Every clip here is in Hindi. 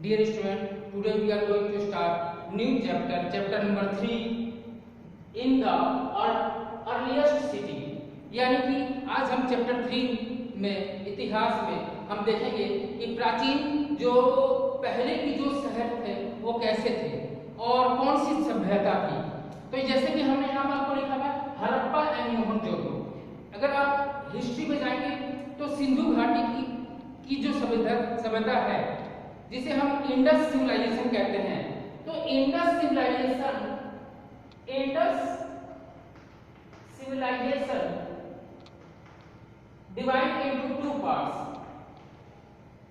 Dear student, today we are going to start new chapter, chapter number 3 in the earliest city. यानी कि आज हम चैप्टर 3 में इतिहास में हम देखेंगे कि प्राचीन जो पहले की जो शहर थे वो कैसे थे और कौन सी सभ्यता थी। तो जैसे कि हमने यहाँ आपको लिखा है हड़प्पा एंड मोहनजोदड़ो। अगर आप हिस्ट्री में जाएंगे तो सिंधु घाटी की जो सभ्यता है जिसे हम इंडस सिविलाइजेशन कहते हैं, तो Indus civilization divide into two parts.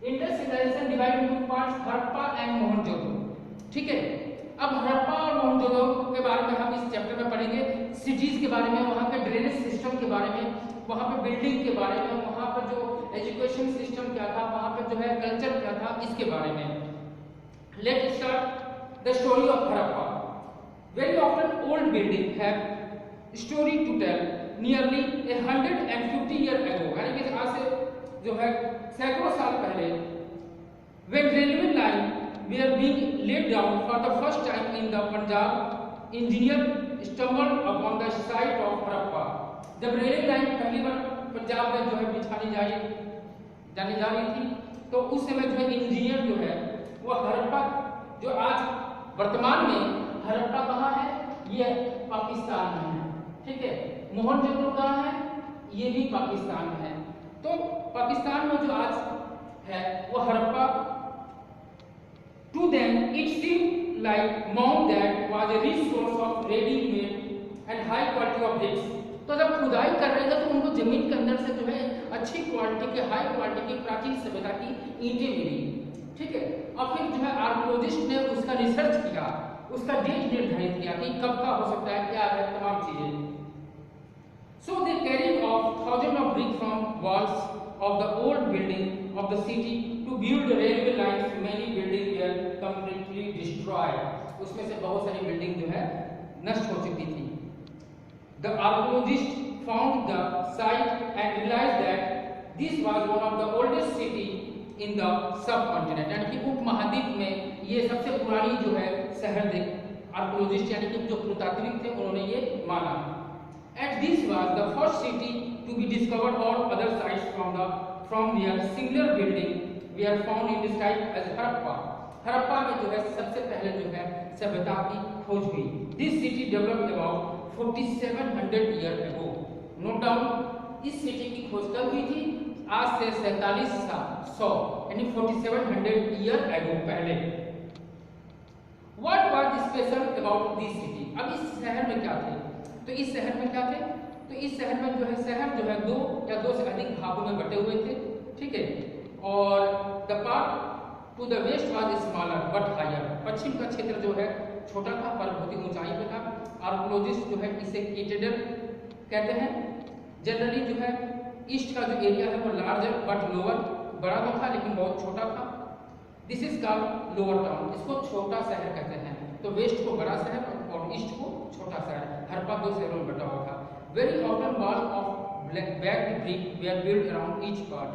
Indus civilization divide into parts Harappa and Mohenjodaro. ठीक है, अब हड़प्पा और मोहनजोदड़ो के बारे में हम इस चैप्टर में पढ़ेंगे। सिटीज के बारे में, वहां के ड्रेनेज सिस्टम के बारे में, वहां पे बिल्डिंग के बारे में, वहां पर जो एजुकेशन सिस्टम क्या था, वहां पर जो है कल्चर क्या था, इसके बारे में। Let start the story of Harappa. Very often old building have story to tell nearly 150 year ago, यानी कि आज से जो है सैकड़ों साल पहले, when railway line were being laid down for the first time in the Punjab, engineer stumbled upon the site of Harappa. जब रेलवे लाइन पहली बार पंजाब में जो है बिछानी जानी जा रही थी, तो उस समय जो है इंजीनियर जो है वो हड़प्पा, जो आज वर्तमान में हड़प्पा कहाँ है, ये पाकिस्तान में है। ठीक है, मोहनजोदड़ो कहाँ है, ये भी पाकिस्तान में है। तो पाकिस्तान में जो आज है वो Harappa, to them it seemed like mount that was a rich source of ready made and high quality of bricks। तो जब खुदाई कर रहे थे तो उनको जमीन के अंदर से जो है अच्छी क्वालिटी के, हाई क्वालिटी की प्राचीन सभ्यता की ईंटें मिली। ठीक है, और फिर जो है आर्कियोलॉजिस्ट ने उसका रिसर्च किया, उसका डेट निर्धारित किया कि कब का हो सकता है, क्या है, तमाम चीजें। So they carried off thousands of bricks from walls of the old building of the city to build the railway lines. Many buildings were completely destroyed। उसमें से बहुत सारी बिल्डिंग जो है नष्ट हो चुकी थी। The archaeologist found the site and realized that this was one of the oldest city in the subcontinent, यानी कि उपमहाद्वीप में ये सबसे पुरानी जो है शहर थे। आर्कियोलॉजिस्ट यानी कि जो पुरातात्विक थे उन्होंने ये माना। At this was the first city to be discovered or other sites from where similar building were found in described as Harappa. Harappa में जो है सबसे पहले जो है सभ्यता की खोज हुई। This city developed about 4700 year ago. Note down, इस सिटी की खोज कब हुई थी? आज से 4700 यानी 4700 ईयर अगो पहले। What was special about this city? अब इस शहर में क्या थे? तो इस शहर में क्या थे? तो इस शहर में जो है शहर जो है दो या दो से अधिक भागों में बटे हुए थे। ठीक है, और the part to the west was smaller but higher. पश्चिम का क्षेत्र जो है छोटा था पर बहुत ही ऊंचाई पे था। आर्कियोलॉजिस्ट जो है इसे कैथेड्रल कहते हैं। जनरली जो है ईस्ट का जो एरिया है वो लार्जर बट लोअर, बड़ा तो था लेकिन बहुत छोटा था। This is called lower town, इसको छोटा शहर कहते हैं। तो वेस्ट को बड़ा शहर और ईस्ट को छोटा शहर। हड़प्पा दो शहरों में बटा हुआ था। Very often wall of backed brick were built around each part.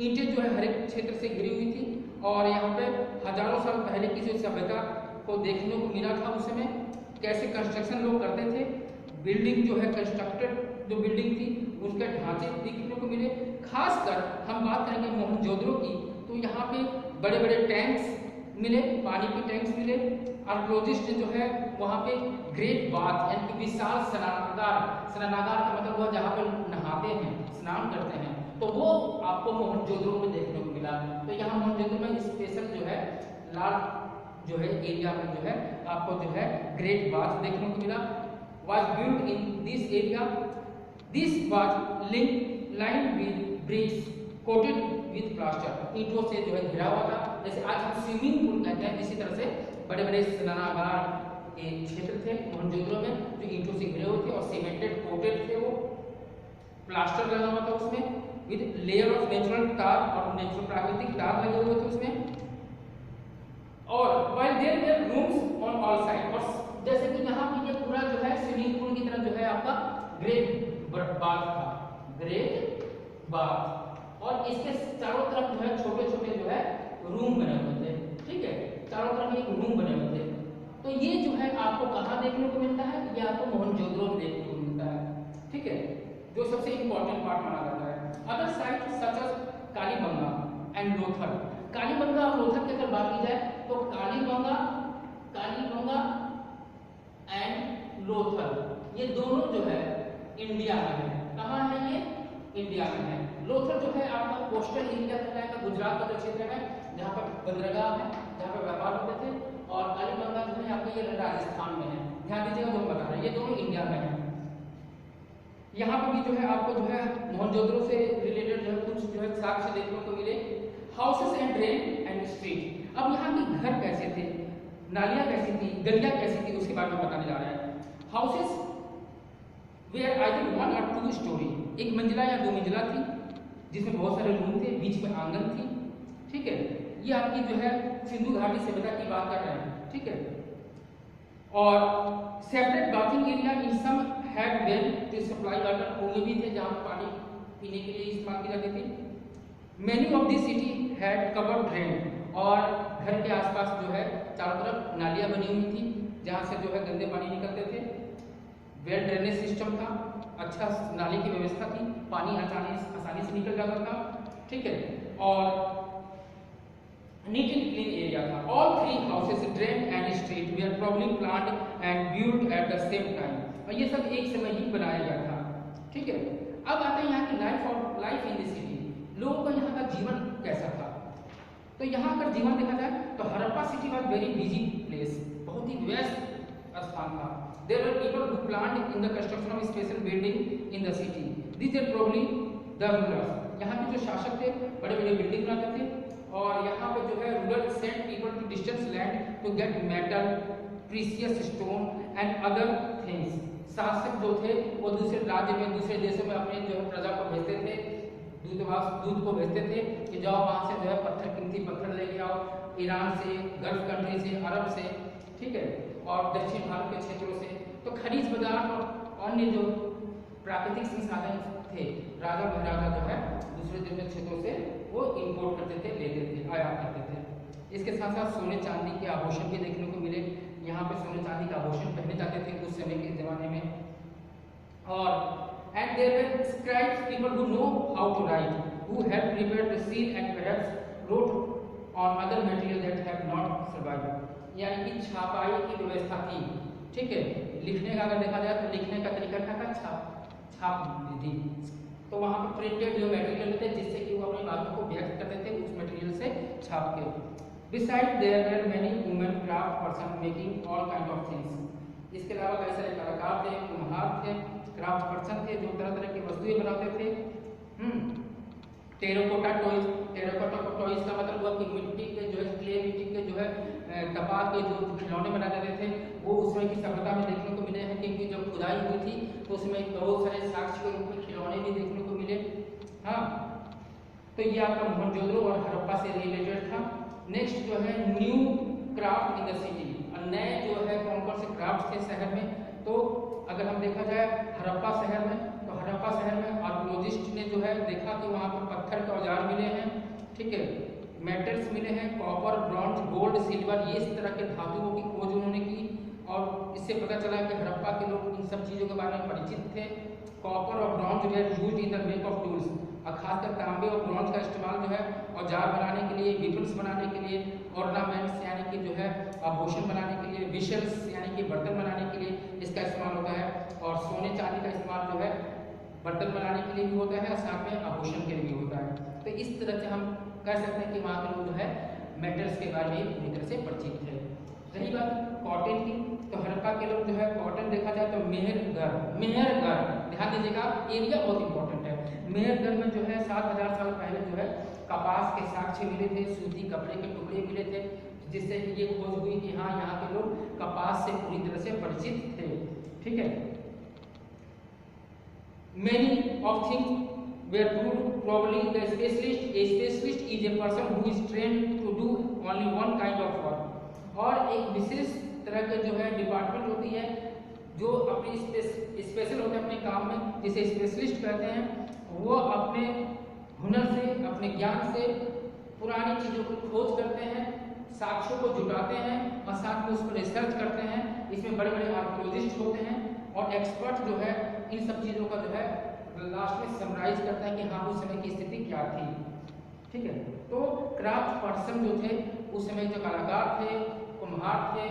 ईंटें जो है हर एक क्षेत्र से घिरी हुई थी और यहाँ पे हजारों साल पहले की जो सभ्यता को देखने को मिला था। उस समय कैसे कंस्ट्रक्शन लोग करते थे, बिल्डिंग जो है कंस्ट्रक्टेड जो बिल्डिंग थी उसके ढांचे देखने को मिले। खासकर हम बात करेंगे मोहनजोदड़ो की, तो यहाँ पे बड़े बड़े टैंक्स मिले, पानी के टैंक्स मिले। आर्कियोलॉजिस्ट ने जो है वहाँ पे ग्रेट बाथ यानी कि विशाल स्नानागार का मतलब हुआ जहाँ पर नहाते हैं, स्नान करते हैं, तो वो आपको मोहनजोदड़ो में देखने को मिला। तो यहाँ मोहनजोदड़ो में स्पेशल जो है लाल जो है एरिया में जो है आपको जो है ग्रेट बाथ देखने को मिला। was built in this area. This was lined with bricks coated with plaster। ईंटों से जो है घिरा हुआ था, जैसे आज हम स्विमिंग पूल कहते हैं, इसी तरह से बड़े बड़े स्नानागार के क्षेत्र थे मोहनजोदड़ो में जो ईंटों से घिरे हुए थे और सीमेंटेड कोटेड थे। वो प्लास्टर लगा हुआ था उसमें विद लेयर ऑफ नेचुरल तार और नेचुरल प्राकृतिक तार लगे हुए थे उसमें। और while there were rooms on all sides, और जैसे कि यहाँ पे ये पूरा जो है स्विमिंग पूल की तरह जो है आपका ग्रेट बाथ था, ग्रेट बाथ, और इसके चारों तरफ जो है छोटे छोटे जो है रूम बने हुए थे। ठीक तो ये जो है आपको कहाँ देखने को मिलता है, ये आपको मोहनजोदड़ो में देखने को मिलता है, ठीक है, जो सबसे इंपॉर्टेंट पार्ट माना जाता है। Other site such as Kalibangan and Lothal, Kalibangan और लोथल की अगर बात की जाए तो कालीबंगा एंड लोथल ये दोनों जो है इंडिया में है। कहाँ है ये, इंडिया में है। लोथल जो है आपका कोस्टल एरिया कहलाएगा, गुजरात का जो क्षेत्र है जहाँ पर बंदरगाह है, जहाँ पर व्यापार होते थे, और कालीबंगा जो है आपका ये राजस्थान में है। ध्यान दीजिएगा जो हम बता रहे हैं ये दोनों इंडिया में है। यहाँ पर भी जो है आपको जो है मोहनजोदड़ो से रिलेटेड जो है कुछ जो है साक्ष्य देखने को मिले। Houses and drain and street, अब यहाँ के घर कैसे थे, नालियाँ कैसी थी, गलियाँ कैसी थी, उसके बारे में बताने जा रहे हैं। हाउसेस वेयर आइदर 1 और 2 स्टोरी, एक मंजिला या 2 मंजिला थी जिसमें बहुत सारे रूम थे, बीच में आंगन थी, ठीक है। ये आपकी जो है सिंधु घाटी सभ्यता की बात कर रहे हैं, ठीक है। और separate bathing area in some had well to supply water, कुएं भी थे जहाँ पानी पीने के लिए इस्तेमाल की जाती थी। Many of this city had covered drain, और घर के आसपास जो है चारों तरफ नालियाँ बनी हुई थी जहाँ से जो है गंदे पानी निकलते थे। वेल ड्रेनेज सिस्टम था, अच्छा नाली की व्यवस्था थी, पानी आसानी से निकल जाता था, ठीक है। और नीट एंड क्लीन एरिया था। All 3 houses drain and street way are probably planned and build at the same time, और ये सब एक समय ही बनाया गया था, ठीक है। अब आते हैं यहाँ की लाइफ इन द सिटी, लोगों का यहाँ का जीवन कैसा था। तो यहाँ अगर जीवन देखा जाए तो Harappa city was very busy place, बहुत ही व्यस्त स्थान था। There were people who planned in the construction of special building in the city. These are probably the rulers. यहाँ के जो शासक थे बड़े बड़े बिल्डिंग बनाते थे, और यहाँ पे जो है ruler sent people to distant land to get metal, precious stone and other things. शासक जो थे वो दूसरे राज्य में, दूसरे देशों में अपने जो है प्रजा को भेजते थे, दूध को भेजते थे कि जाओ वहाँ से जो है पत्थर, कीमती पत्थर लेके आओ, ईरान से, गल्फ कंट्री से, अरब से, ठीक है, और दक्षिण भारत के क्षेत्रों से। तो खनिज पदार्थ और अन्य जो प्राकृतिक संसाधन थे, राजा महाराजा जो है दूसरे दूसरे क्षेत्रों से वो इंपोर्ट करते थे, लेते थे, आयात करते थे। इसके साथ साथ सोने चांदी के आभूषण भी देखने को मिले। यहाँ पे सोने चांदी के आभूषण पहने जाते थे उस समय के जमाने में। और and there were scribes, people who know how to write, who had prepared the seal and perhaps wrote on other material that have not survived. यानी कि छापाई की व्यवस्था थी, ठीक है। लिखने का अगर देखा जाए तो लिखने का तरीका क्या था, छाप विधि। तो वहाँ पे प्रिंटेड जो मटेरियल थे जिससे कि वो अपनी बातों को व्यक्त करते थे उस मटेरियल से छाप के। Besides there were many women craft person making all kind of things. इसके अलावा कई सारे कलाकार थे, कुम्हार थे, क्राफ्ट पर्सन थे जो तरह तरह की वस्तुएं बनाते थे। टेराकोटा टॉयज, टेराकोटा टॉयज का मतलब हुआ कि मिट्टी के जो है, क्ले मिट्टी के जो है टपा के जो खिलौने बना जाते थे, वो उस समय की सभ्यता में देखने को मिले हैं। क्योंकि जब खुदाई हुई थी तो उसमें बहुत सारे साक्ष्य के रूप में खिलौने भी देखने को मिले। हाँ, तो ये आपका मोहनजोदड़ो और हड़प्पा से रिलेटेड था। नेक्स्ट जो है new craft in the city, नए जो है कौन कौन से क्राफ्ट थे शहर में। तो अगर हम देखा जाए हड़प्पा शहर में, तो हड़प्पा शहर में आर्कियोलॉजिस्ट ने जो है देखा कि वहाँ पर पत्थर के औजार मिले हैं, ठीक है, मेटल्स मिले हैं, कॉपर, ब्रॉन्ज, गोल्ड, सिल्वर, ये इस तरह के धातुओं की खोज उन्होंने की। और इससे पता चला कि हड़प्पा के लोग इन सब चीज़ों के बारे में परिचित थे। कॉपर और bronze were used in the make of tools, और खासकर तांबे और ब्रॉन्ज का इस्तेमाल जो है औजार बनाने के लिए, वेपन्स बनाने के लिए, ऑर्नामेंट्स यानी कि जो है आभूषण बनाने के लिए, विशल्स यानी कि बर्तन बनाने के लिए इसका इस्तेमाल होता है। और सोने चांदी का इस्तेमाल जो है बर्तन बनाने के लिए भी होता है और साथ में आभूषण के लिए भी होता है। तो इस तरह से हम कह सकते हैं कि वहाँ के लोग जो है मेटल्स के बारे में पूरी तरह से परिचित थे। रही बात कॉटन की, तो हड़प्पा के लोग जो है कॉटन देखा जाए तो मेहरगढ़, ध्यान दीजिएगा एरिया बहुत इंपॉर्टेंट है। मेहरगढ़ में जो है 7000 साल पहले जो है कपास के साक्ष्य मिले थे, सूती कपड़े के टुकड़े मिले थे, जिससे ये खोज हुई कि हाँ यहाँ के लोग कपास से पूरी तरह से परिचित थे, ठीक है। Many of things were proved probably the specialist. A specialist is a person who is trained to do only one kind of work. और एक विशेष तरह के जो है डिपार्टमेंट होती है जो अपनी स्पेशल होते हैं अपने काम में, जिसे स्पेशलिस्ट कहते हैं। वो अपने हुनर से, अपने ज्ञान से पुरानी चीज़ों की खोज करते हैं, साक्ष्यों को जुटाते हैं और साथ में उस पर रिसर्च करते हैं। इसमें बड़े बड़े आर्कियोलॉजिस्ट होते हैं और एक्सपर्ट जो है इन सब चीज़ों का जो है लास्ट में समराइज करता है कि हाँ उस समय की स्थिति क्या थी। ठीक है, तो क्राफ्ट पर्सन जो थे उस समय जो कलाकार थे, कुम्हार थे,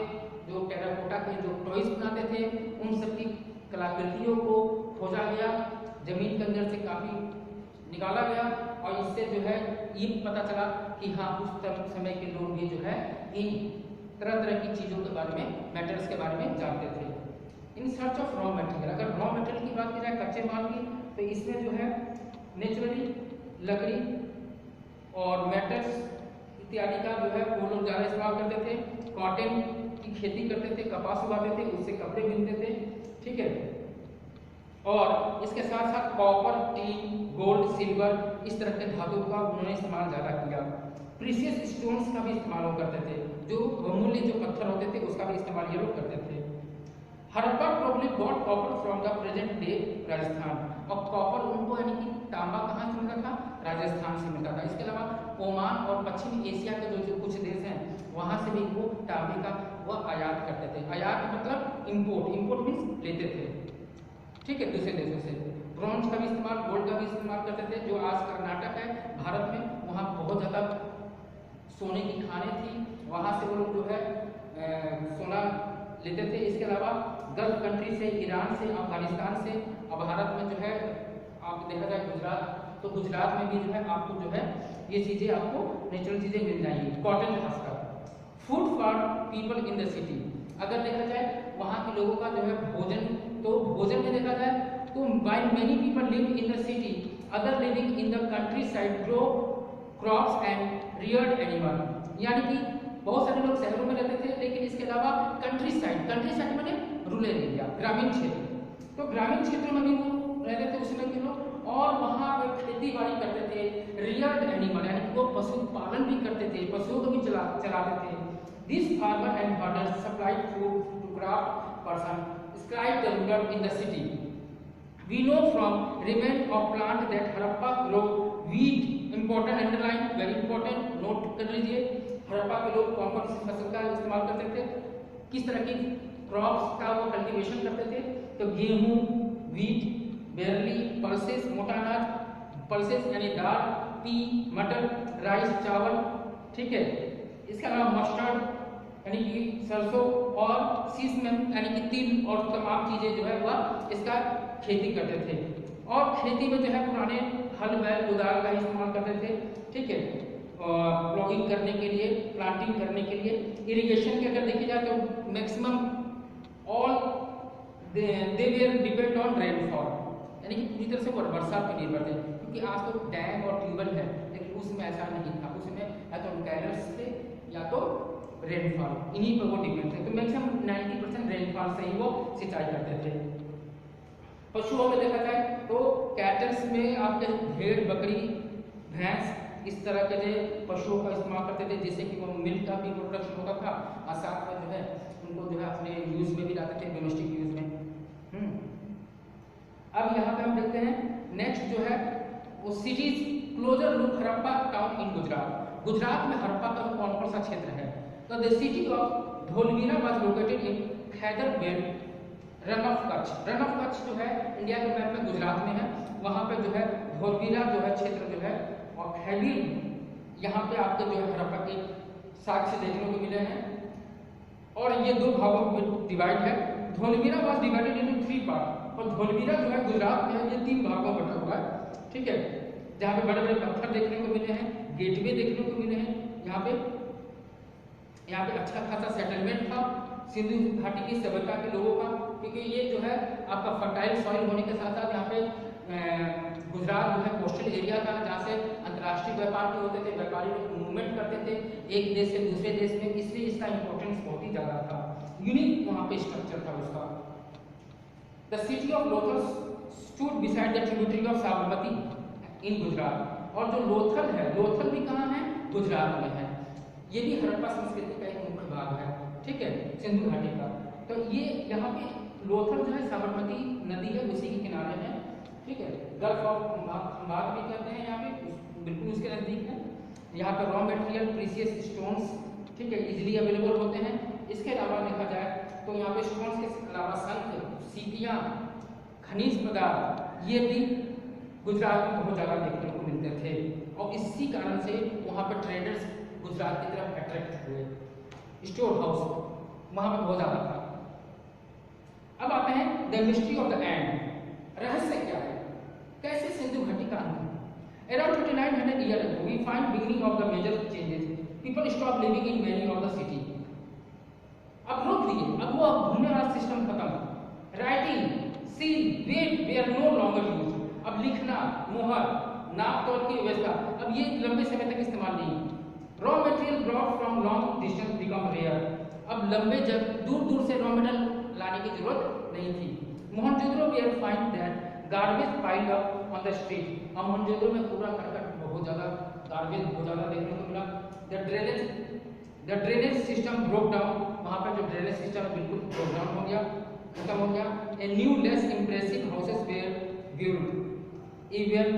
जो टेराकोटा के जो टॉयज बनाते थे, उन सब की कलाकृतियों को खोजा गया, जमीन के अंदर से काफ़ी निकाला गया और इससे जो है ये पता चला कि हाँ उस समय के लोग भी जो है इन तरह तरह की चीज़ों के बारे में, मेटल्स के बारे में जानते थे। In search of raw material, अगर रॉ मटेरियल की बात की जाए कच्चे माल की, तो इसमें जो है नेचुरली लकड़ी और मेटल्स इत्यादि का जो है वो लोग ज़्यादा इस्तेमाल करते थे। कॉटन की खेती करते थे, कपास उगाते थे, उससे कपड़े बुनते थे। ठीक है, और इसके साथ साथ कॉपर, टीन, गोल्ड, सिल्वर इस तरह के धातु का उन्होंने इस्तेमाल ज़्यादा किया। प्रीशियस स्टोन्स का भी इस्तेमाल वो करते थे, जो बहुमूल्य जो पत्थर होते थे उसका भी इस्तेमाल ये लोग करते थे। Harappa probably got copper from the present day Rajasthan, और कॉपर उनको यानी कि तांबा कहाँ से मिलता था? राजस्थान से मिलता था। इसके अलावा ओमान और पश्चिम एशिया के जो कुछ देश हैं वहाँ से भी वो तांबे का वह आयात करते थे। आयात मतलब इम्पोर्ट, इम्पोर्ट मीन्स लेते थे, ठीक है, दूसरे देशों से। ब्रॉन्ज का भी इस्तेमाल, गोल्ड का भी इस्तेमाल करते थे। जो आज कर्नाटक है भारत में, वहाँ बहुत ज़्यादा सोने की खानें थी, वहाँ से वो लोग जो है सोना लेते थे। इसके अलावा गल्फ कंट्री से, ईरान से, अफगानिस्तान से, और भारत में जो है आप देखा जाए गुजरात, तो गुजरात में भी जो है आपको जो है ये चीज़ें आपको नेचुरल चीज़ें मिल जाएंगी, कॉटन खासकर। Food for people in the city, अगर देखा जाए वहाँ के लोगों का जो है भोजन, तो भोजन में देखा जाए तो while many people live in the city, other living in the countryside grow crops and reared animal, यानी कि बहुत सारे लोग शहरों में रहते थे, लेकिन इसके अलावा कंट्री साइड, कंट्री साइड माने रूरल एरिया, ग्रामीण क्षेत्र, तो ग्रामीण क्षेत्रों में भी वो रहते थे उस समय के लोग, और वहाँ पे खेती बाड़ी करते थे। रियर्ड एनिमल यानी कि वो पशु पालन भी करते थे, पशुओं को भी चलाते थे। This farmer and herders supplied food to craft person describe the ruler in the city. We know from remains of plant that Harappa grow wheat, important underline, very important, note कर लीजिए। हड़प्पा के लोग कौन कौन सी फसल का इस्तेमाल करते थे, किस तरह की क्रॉप्स का वो कल्टीवेशन करते थे, तो गेहूं, व्हीट, बेरली, पल्सेस, मोटा अनाज, पल्सेस यानी दाल, पी, मटर, राइस, चावल, ठीक है। इसके अलावा मस्टर्ड यानी कि सरसों, और सीसमेन यानी कि तिल, और तमाम चीज़ें जो है वह इसका खेती करते थे। और खेती में जो है पुराने हल, बैल, कुदाल का इस्तेमाल करते थे, ठीक है, प्लॉगिंग करने के लिए, प्लांटिंग करने के लिए। इरिगेशन की अगर देखी जाए तो maximum all they were depend on rainfall, यानी कि पूरी तरह से वो बरसात पर निर्भर थे, क्योंकि आज तो डैम और ट्यूबवेल है, लेकिन उसमें ऐसा नहीं था। उसमें या तो कैनल्स थे या तो रेनफॉल, इन्हीं पर वो डिपेंड थे। तो मैक्सिमम 90% रेनफॉल से ही वो सिंचाई करते थे। पशुओं में देखा जाए तो कैटल्स में आपके भेड़, बकरी, भैंस इस तरह के जो पशुओं का इस्तेमाल करते थे, जिससे कि वो मिल्क का भी प्रोडक्शन होता था, और साथ में जो है उनको जो है अपने यूज में भी लाते थे, डोमेस्टिक यूज में। अब यहाँ पे हम देखते हैं नेक्स्ट जो है वो cities closer look Harappa town in Gujarat. Gujarat में हड़प्पा का कौन कौन सा क्षेत्र है, तो the city of Dholavira was located in Khaibar belt, run of Kutch. Run of Kutch जो है इंडिया के मैप में गुजरात में है, वहाँ पे जो है धोलवीरा जो है क्षेत्र जो है, और खैबर, यहाँ पे आपके जो है हड़प्पा के साक्ष्य देखने को मिले हैं। और ये दो भागों में डिवाइड है। Dholavira was divided into 3 part, और धोलवीरा जो है गुजरात में ये 3 भागों में बटा हुआ है, ठीक है, जहाँ पे बड़े बड़े पत्थर देखने को मिले हैं, गेटवे देखने को मिले हैं। यहाँ पे अच्छा खासा सेटलमेंट था सिंधु घाटी की सभ्यता के लोगों का, क्योंकि ये जो है आपका फर्टाइल सॉइल होने के साथ साथ यहाँ पे गुजरात जो है कोस्टल एरिया था, जहाँ से अंतर्राष्ट्रीय व्यापार भी होते थे, व्यापारी लोग मूवमेंट करते थे एक देश से दूसरे देश में, इसलिए इसका इंपॉर्टेंस बहुत ही ज़्यादा था। यूनिक वहाँ पे स्ट्रक्चर था उसका। The city of Lothal stood beside the tributary of Sabarmati in Gujarat, और जो लोथल है, लोथल भी कहाँ है? गुजरात में है। ये भी हड़प्पा संस्कृति का एक मुख्य भाग है, ठीक है, सिंधु घाटी का। तो ये यहाँ पे लोथल जो है साबरमती नदी है, उसी के किनारे है, ठीक है। गल्फ ऑफ खंभात भी कहते हैं यहाँ पे, बिल्कुल उसके नजदीक है। यहाँ पे रॉ मटेरियल, प्रीशियस स्टोन्स, ठीक है, इजीली अवेलेबल होते हैं। इसके अलावा देखा जाए तो यहाँ पे स्टोन्स के अलावा शंख, सीपियाँ, खनिज पदार्थ ये भी गुजरात में बहुत ज़्यादा देखने को मिलते थे और इसी कारण से वहाँ पर ट्रेडर्स गुजरात की तरफ अट्रैक्ट हुए। स्टोर हाउस वहाँ पर बहुत ज़्यादा था। अब आते हैं the mystery of the end. रहस्य क्या है, कैसे सिंधु घाटी का अंत? Around 2900 years ago, we find beginning of the major changes. People stop living in many of the city. अब रोक दिए, अब वो घूमने वाला सिस्टम खत्म। Writing, seal, weight were no longer use. अब लिखना, मोहर, नाप तोल की व्यवस्था अब ये लंबे समय तक इस्तेमाल नहीं। Raw material brought from long distance become rare. अब लंबे दूर दूर से रॉ मटेरियल लाने की जरूरत नहीं थी। Mohenjodaro we find that garbage piled up on the street. हम मोहनजोदड़ो में पूरा करकट बहुत ज़्यादा गार्बेज बहुत ज़्यादा देखने को मिला। The drainage system broke down. वहाँ पर जो ड्रेनेज सिस्टम है बिल्कुल ब्रोक डाउन हो गया, खत्म हो गया। A new less impressive houses were build even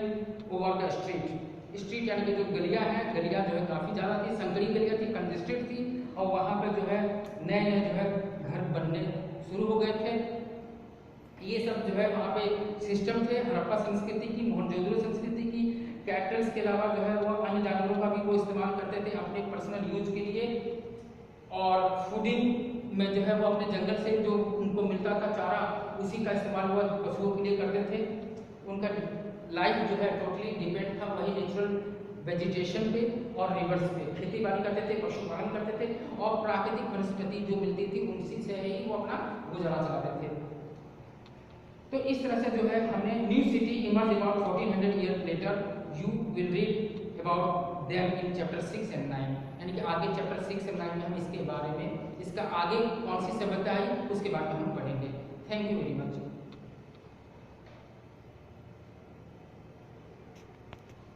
over the street. Street यानी कि जो गलियाँ हैं, गलियाँ जो है काफ़ी ज़्यादा थी, संकरी गलियाँ थी, कंजेस्टेड थी और वहाँ पर जो है नए जो है घर बनने शुरू हो गए थे। ये सब जो है वहाँ पे सिस्टम थे। हड़प्पा संस्कृति की, मोहनजोदड़ो संस्कृति की। कैटल्स के अलावा जो है वो अन्य जानवरों का भी वो इस्तेमाल करते थे अपने पर्सनल यूज के लिए। और फूडिंग में जो है वो अपने जंगल से जो उनको मिलता था चारा, उसी का इस्तेमाल वो पशुओं के लिए करते थे। उनका लाइफ जो है टोटली डिपेंड था वही नेचुरल वेजिटेशन पे और रिवर्स पे। खेती बाड़ी करते थे, पशुपालन करते थे और प्राकृतिक वनस्पति जो मिलती थी उसी से ही वो अपना गुजारा चलाते थे। तो इस तरह से जो है हमने new city emerge about 1400 year later. You will read about them in chapter 6 and 9। यानी कि आगे चैप्टर 6 एंड 9 में हम इसके बारे में, इसका आगे कौन सी सभ्यता आई उसके बारे में हम पढ़ेंगे। Thank you very much.